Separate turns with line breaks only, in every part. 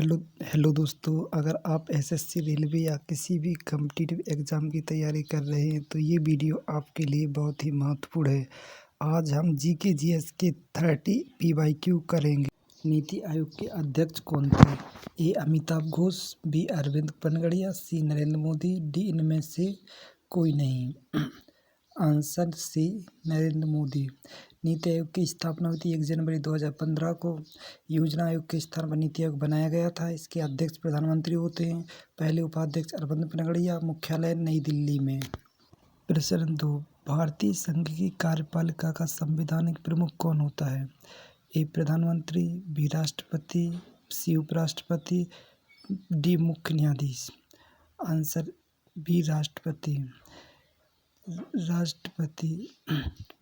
Hello hello दोस्तों, अगर आप एसएससी, रेलवे या किसी भी कॉम्पिटिटिव एग्ज़ाम की तैयारी कर रहे हैं तो ये वीडियो आपके लिए बहुत ही महत्वपूर्ण है। आज हम जीके जीएस के 30 पीवाईक्यू करेंगे। नीति आयोग के अध्यक्ष कौन थे? A Amitabh Ghosh, B Arvind Panagariya, C Narendra Modi, D इनमें से कोई नहीं। Answer C Narendra Modi. नीति आयोग की स्थापना हुई थी 1 जनवरी 2015 को। योजना आयोग के स्थान पर नीति आयोग बनाया गया था। इसके अध्यक्ष प्रधानमंत्री होते हैं। पहले उपाध्यक्ष अरविंद पनगड़िया। मुख्यालय नई दिल्ली में। प्रश्न 2, भारतीय संघ की कार्यपालिका का संवैधानिक प्रमुख कौन होता है? ए प्रधानमंत्री, बी राष्ट्रपति, सी उपराष्ट्रपति, डी मुख्य न्यायाधीश। आंसर बी राष्ट्रपति। राष्ट्रपति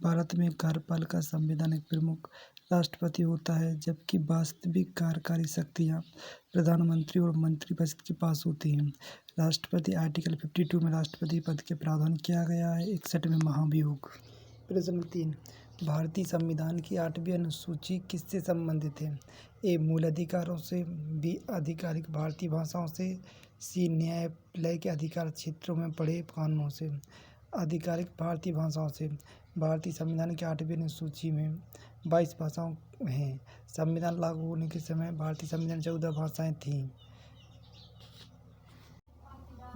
भारत में कार्यपालिका संवैधानिक प्रमुख राष्ट्रपति होता है, जबकि वास्तविक कार्यकारी शक्तियाँ प्रधानमंत्री और मंत्रिपरिषद के पास होती हैं। राष्ट्रपति आर्टिकल 52 में राष्ट्रपति पद के प्रावधान किया गया है। 61 में महाभियोग। प्रश्न 3, भारतीय संविधान की 8वीं अनुसूची किससे संबंधित है? ए मूल अधिकारों से, बी आधिकारिक भारतीय भाषाओं से, सी न्यायपालिका के अधिकार क्षेत्रों में पढ़े कानूनों से। आधिकारिक भारतीय भाषाओं से। भारतीय संविधान की 8वीं अनुसूची में 22 भाषाओं हैं। संविधान लागू होने के समय भारतीय संविधान 14 भाषाएं थीं।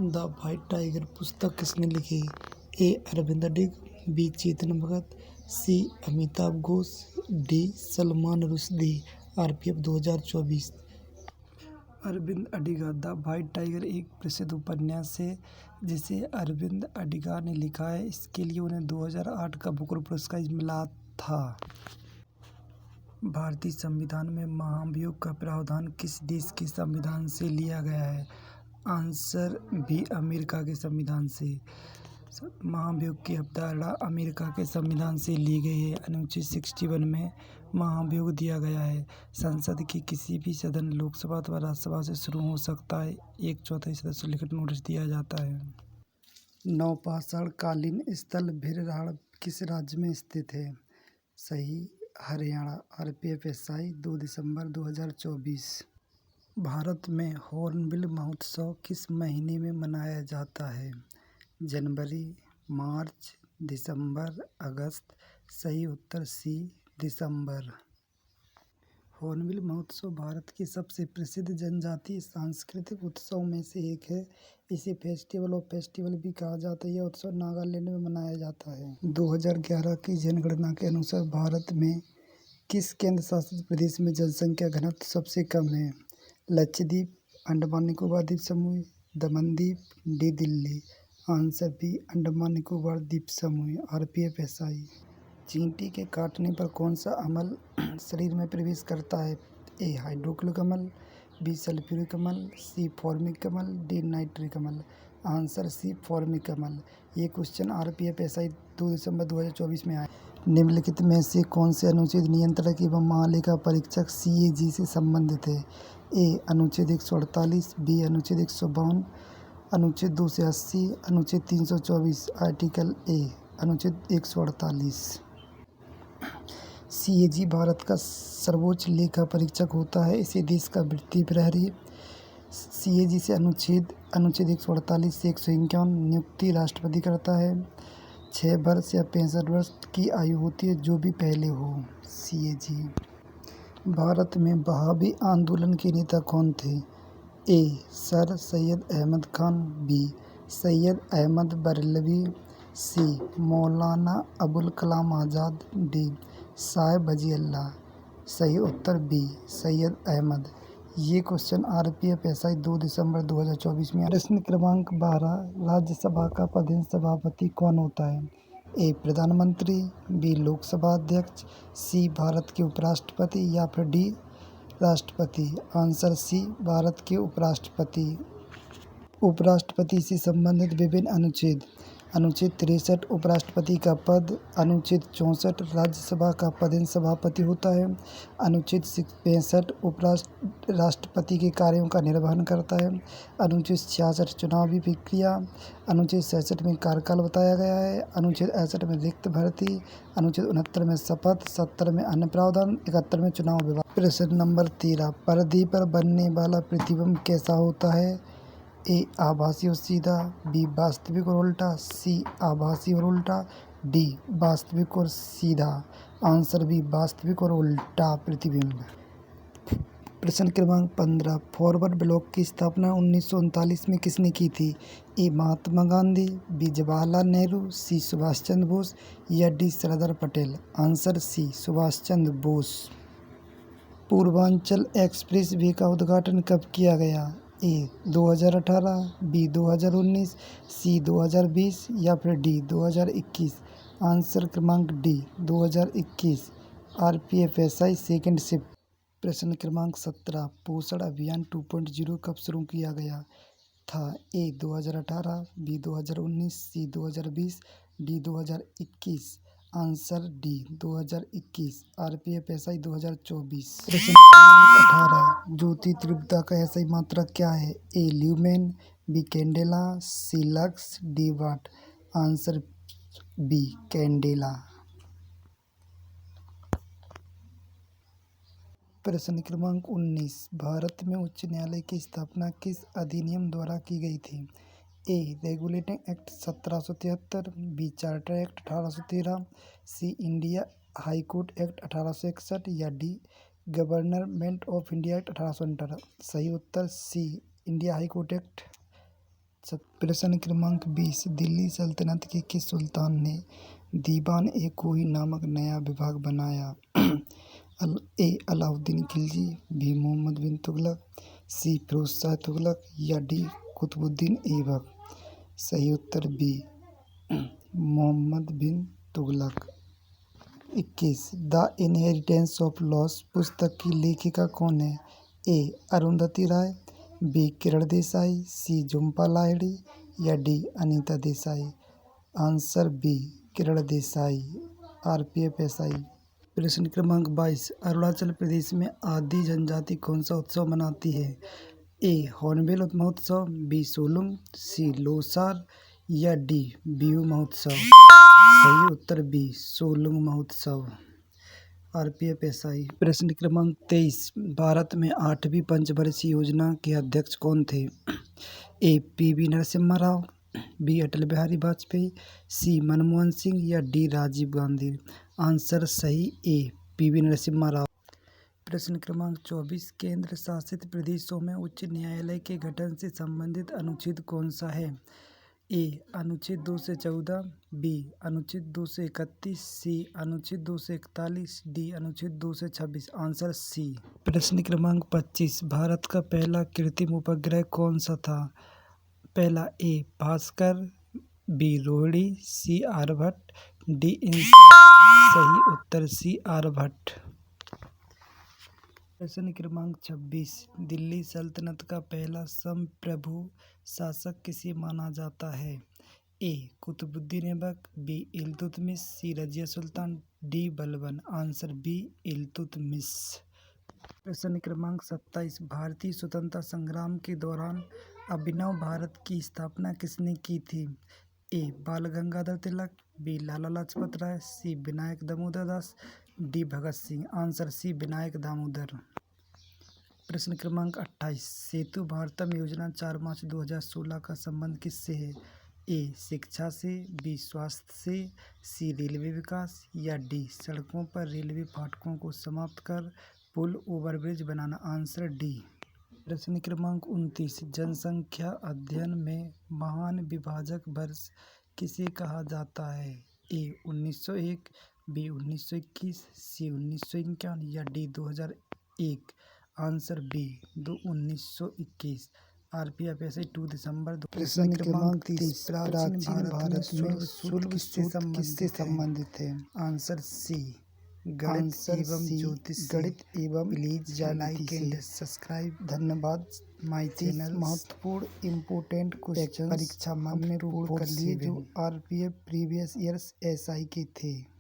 द व्हाइट टाइगर पुस्तक किसने लिखी? A Arvind Adiga, B Chetan Bhagat, C Amitabh Ghosh, D Salman Rushdie. RPF 2024। Arvind Adiga. The White Tiger एक प्रसिद्ध उपन्यास है जिसे अरविंद अडिगा ने लिखा है। इसके लिए उन्हें 2008 का बुकर पुरस्कार मिला था। भारतीय संविधान में महाभियोग का प्रावधान किस देश के संविधान से लिया गया है? आंसर बी अमेरिका के संविधान से। महाभियोग की अवधारणा अमेरिका के संविधान से ली गई है। अनुच्छेद 61 में महाभियोग दिया गया है। संसद के किसी भी सदन, लोकसभा अथवा राज्यसभा से शुरू हो सकता है। 1/4 सदस्य लिखित नोटिस दिया जाता है। नौपाषाण कालीन स्थल भिरराड़ किस राज्य में स्थित है? सही, हरियाणा। आरपीएफ एसआई 2 दिसंबर 2024। भारत में हॉर्नबिल महोत्सव किस महीने में मनाया जाता है? जनवरी, मार्च, दिसंबर, अगस्त। सही उत्तर सी दिसंबर। हॉर्नबिल महोत्सव भारत के सबसे प्रसिद्ध जनजातीय सांस्कृतिक उत्सव में से एक है। इसे फेस्टिवल ऑफ फेस्टिवल भी कहा जाता है। यह उत्सव नागालैंड में मनाया जाता है। 2011 की जनगणना के अनुसार भारत में किस केंद्र शासित प्रदेश में जनसंख्या घनत्व सबसे कम है? लक्षद्वीप, अंडमान निकोबार द्वीप समूह, दमन द्वीप, D Delhi. Answer B Andaman Nicobar द्वीप समूह। RPF SI. चींटी के काटने पर कौन सा अम्ल शरीर में प्रवेश करता है? ए हाइड्रोक्लोरिक अम्ल, बी सल्फ्यूरिक अम्ल, सी फॉर्मिक अम्ल, डी नाइट्रिक अम्ल। आंसर सी फॉर्मिक अम्ल। ये क्वेश्चन आरपीएफ एसआई 2 दिसंबर 2024 में आया। निम्नलिखित में से कौन से अनुच्छेद नियंत्रक एवं महालेखा परीक्षक सीएजी से संबंधित है? ए अनुच्छेद 148, बी अनुच्छेद 152, अनुच्छेद 280, अनुच्छेद 324। आर्टिकल ए अनुच्छेद 148। सीएजी भारत का सर्वोच्च लेखा परीक्षक होता है। इसे देश का वृत्तीय प्रहरी। सीएजी से अनुच्छेद 148 से 151 नियुक्ति राष्ट्रपति करता है। 6 वर्ष या 65 वर्ष की आयु होती है, जो भी पहले हो। सीएजी। भारत में वहाबी आंदोलन के नेता कौन थे? ए सर सैयद अहमद खान, बी सैयद अहमद बरेलवी, सी मौलाना अबुल कलाम आज़ाद, डी साहिब वजी अल्लाह। सही उत्तर बी सैयद अहमद। ये क्वेश्चन आरपीएफ एसआई 2 दिसंबर 2024 में। प्रश्न क्रमांक 12, राज्यसभा का प्रधान सभापति कौन होता है? ए प्रधानमंत्री, बी लोकसभा अध्यक्ष, सी भारत के उपराष्ट्रपति या फिर डी राष्ट्रपति। आंसर सी भारत के उपराष्ट्रपति। उपराष्ट्रपति से संबंधित विभिन्न अनुच्छेद। अनुच्छेद 63 उपराष्ट्रपति का पद। अनुच्छेद 64 राज्यसभा का पदेन सभापति होता है। अनुच्छेद 65 राष्ट्रपति के कार्यों का निर्वहन करता है। अनुच्छेद 66 चुनावी प्रक्रिया। अनुच्छेद 66 में कार्यकाल बताया गया है। अनुच्छेद 68 में रिक्त भर्ती। अनुच्छेद 69 में शपथ। 70 में अन्य प्रावधान। 71 में चुनाव विभाग। प्रश्न नंबर 13, परिधि पर बनने वाला प्रतिबिंब कैसा होता है? ए आभासी और सीधा, बी वास्तविक और उल्टा, सी आभासी और उल्टा, डी वास्तविक और सीधा। आंसर बी वास्तविक और उल्टा प्रतिबिंब। प्रश्न क्रमांक 15, फॉरवर्ड ब्लॉक की स्थापना 1939 में किसने की थी? ए महात्मा गांधी, बी जवाहरलाल नेहरू, सी सुभाष चंद्र बोस या D Sardar Patel. Answer C Subhash Chandra Bose. Purvanchal express way का उद्घाटन कब किया गया? ए 2018, बी 2019, सी 2020 या फिर डी 2021। आंसर क्रमांक डी 2021। RPFSI second shift. प्रश्न क्रमांक 17, पोषण अभियान 2.0 कब शुरू किया गया था? ए 2018, बी 2019, सी 2020, डी 2021। Answer D 2021। RPFSI 2024। प्रश्न क्रमांक 18, ज्योति तीव्रता का SI मात्रक क्या है? A lumen, B candela, C lux, D watt. Answer B candela. प्रश्न क्रमांक 19, भारत में उच्च न्यायालय की स्थापना किस अधिनियम द्वारा की गई थी? A regulating act 1773, B charter act 1813, C India high court act 1861 या D government of India act 1818। सही उत्तर C India high court act. प्रश्न क्रमांक 20, दिल्ली सल्तनत के किस सुल्तान ने दीवान ए कोही नामक नया विभाग बनाया? A Alauddin Khilji, B Mohammad bin Tughlaq, C Firoz Shah Tughlaq या डी कुतुबुद्दीन ऐबक। सही उत्तर B Mohammad bin Tughlaq. 21, the inheritance of loss पुस्तक की लेखिका कौन है? A Arundhati Roy, B Kiran Desai, C Jhumpa Lahiri या D Anita Desai. Answer B Kiran Desai. RPFSI। प्रश्न क्रमांक 22, अरुणाचल प्रदेश में आदि जनजाति कौन सा उत्सव मनाती है? ए हॉर्नबिल महोत्सव, बी सोलुंग, सी लोसार या डी बिहू महोत्सव। सही उत्तर बी सोलुंग महोत्सव। RPFSI। प्रश्न क्रमांक 23, भारत में 8वीं पंचवर्षीय योजना के अध्यक्ष कौन थे? ए PV नरसिम्हा राव, बी अटल बिहारी वाजपेयी, सी मनमोहन सिंह या डी राजीव गांधी। आंसर सही ए PV नरसिम्हा राव। प्रश्न क्रमांक 24, केंद्र शासित प्रदेशों में उच्च न्यायालय के गठन से संबंधित अनुच्छेद कौन सा है? ए अनुच्छेद 2 से 14, बी अनुच्छेद 2 से 31, सी अनुच्छेद 2 से 41, डी अनुच्छेद 2 से 26। Answer C. प्रश्न क्रमांक 25, भारत का पहला कृत्रिम उपग्रह कौन सा था? पहला ए भास्कर, बी रोहिणी, सी आर्यभट्ट, डी इनसैट। सही उत्तर सी आर्यभट्ट। प्रश्न क्रमांक 26, दिल्ली सल्तनत का पहला संप्रभु शासक किसे माना जाता है? A Qutubuddin Aibak, B Iltutmish, C Razia Sultan, D Balban. Answer B Iltutmish. प्रश्न क्रमांक 27, भारतीय स्वतंत्रता संग्राम के दौरान अभिनव भारत की स्थापना किसने की थी? A Bal Gangadhar Tilak, B Lala Lajpat Rai, C Vinayak Damodar Das, D Bhagat Singh. Answer C Vinayak Damodar. प्रश्न क्रमांक 28, सेतु भारतम योजना 4 मार्च 2016 का संबंध किससे है? ए शिक्षा से, बी स्वास्थ्य से, सी रेलवे विकास या डी सड़कों पर रेलवे फाटकों को समाप्त कर पुल ओवरब्रिज बनाना। Answer D. प्रश्न क्रमांक 29, जनसंख्या अध्ययन में महान विभाजक वर्ष किसे कहा जाता है? ए 1901, बी 1921, सी 1951 या डी 2001। Answer B 1921। RPFSI 2 दिसंबर। प्रश्न क्रमांक 30, प्राचीन भारत में शुल्क किससे संबंधित है? आंसर सी गणित
आंसर
एवं
सी,
ज्योतिष से।
गणित एवं
प्लीज
ज्यामिति
लाइक एंड
से।
सब्सक्राइब
धन्यवाद।
My
30
channel.
महत्वपूर्ण इम्पोर्टेंट क्वेश्चन
परीक्षा
हमने पूर्ण कर लिए जो
247
आरपीएफ प्रीवियस ईयर्स एसआई के थे।